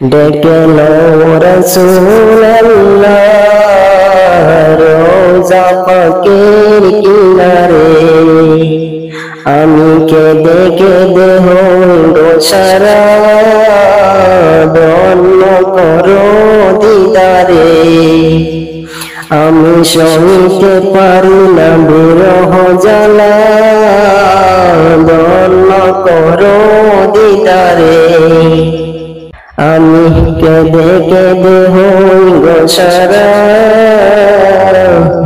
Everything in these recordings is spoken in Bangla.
ডেকে লো রাসূলুল্লাহ রোজা পাকের কিনারে, আমি কেঁদে কেঁদে হই গো সারা, ধন্য করো দিদারে। আমি সইতে পারি না বিরহ জ্বালা, ধন্য করো দিদারে। আমি কেঁদে কেঁদে হই গো সারা,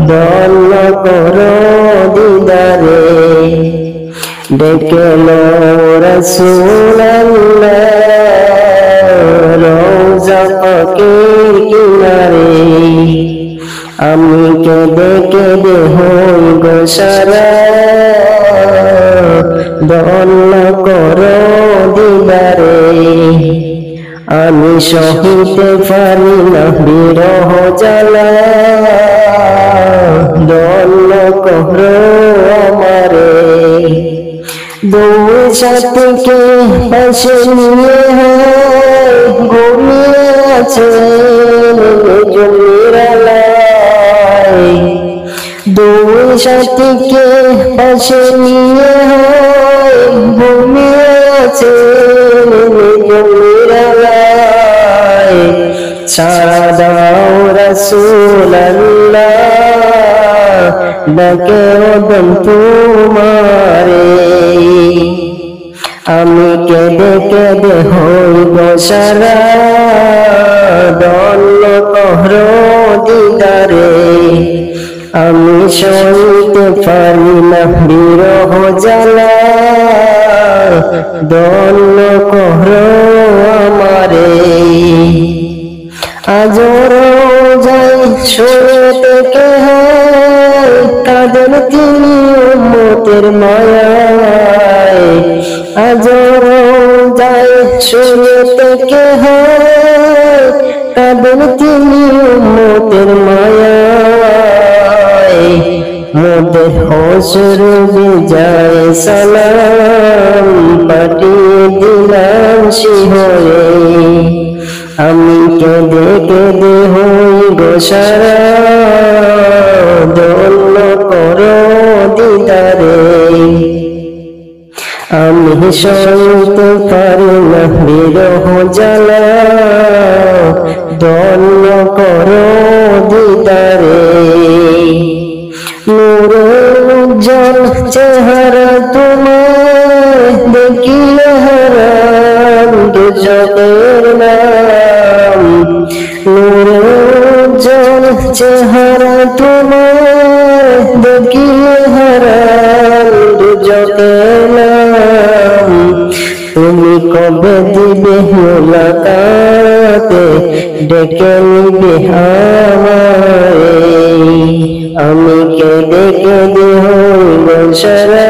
ধন্য করো দিদারে। ডেকে লো রাসূলুল্লাহ রোজা পাকের কিনারে, আমি কেঁদে কেঁদে হই গো সারা, ধন্য করো দিদারে। আমি সহিতে পারি না বিরহ জ্বালা, ধন্য করো আমারে। দুই সাথীকে পাশে নিয়ে ঘুমিয়ে আছেন জমিরালায়, দুই সাথীকে পাশে নিয়ে ঘুমিয়ে আছেন জমিরালায়। সাড়া দাও রাসূলুল্লাহ, ডাকে ওদম তোমারে। আমি কেঁদে কেঁদে হই গো সারা, ধন্য করো দিদারে। আমি সইতে পারি না বিরহ জ্বালা, ধন্য করো আমারে। আজও রোজায় শুয়ে থেকে কাঁদেন তিনি উম্মতের মায়ায়। আজও রোজায় শুয়ে থেকে কাঁদেন তিনি উম্মতের মায়ায়। মোদের হসর বিজয় সালাম পাঠিয়ে দিলাম শিহরে। আমি কেঁদে কেঁদে হই গো সারা, ধন্য করো দিদারে। আমি সইতে পারি না বিরহ জ্বালা, ধন্য করো দিদারে। নূরের উজ্জ্বল চেহারা তোমার দেখিলে হারাম দুজকের নাম। নূরের উজ্জ্বল চেহারা তোমার দেখিলে হারাম দুজকের নাম। তুমি কবে দিবে মোলাকাতে, ডেকে নিবে আমারে। আমি কেঁদে কেঁদে হই গো সারা,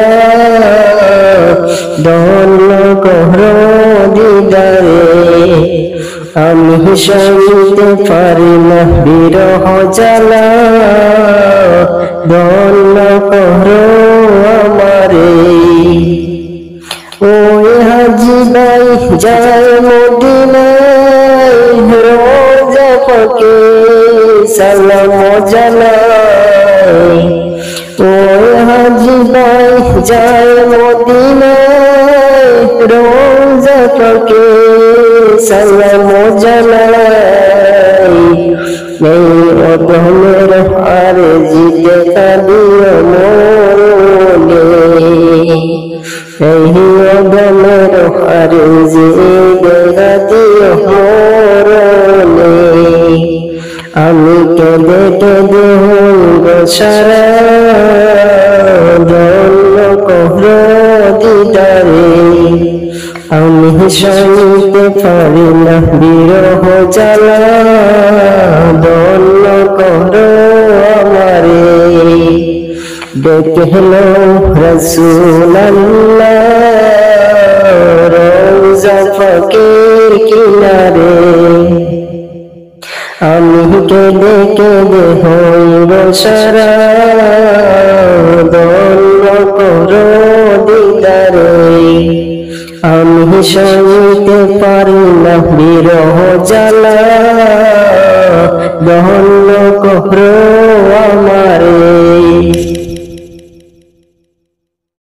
ধন্য করো দিদারে। আমি সইতে পারি না বিরহ জ্বালা, ধন্য করো আমারে। ওই হাজি ভাই যায় মদিনায়, রোজা পাকে সালাম জানায়। ওই হাজি ভাই যায় মদিনায়, রোজা পাকে সালাম জানায়। এই অধমের আরজি দেখা দিও মোরে, এই অধমের আরজি দেখা দিও মোরে। আমি কেঁদে কেঁদে হই গো সারা, ধন্য করো দিদারে। আমি সইতে পারি না বিরহ জ্বালা, ধন্য করো আমারে। ডেকে লো রাসূলুল্লাহ রোজা পাকের কিনারে, আমি কেঁদে কেঁদে হই গো সারা, ধন্য করো দিদারে। আমি সইতে পারি না বিরহ জ্বালা, ধন্য করো আমারে।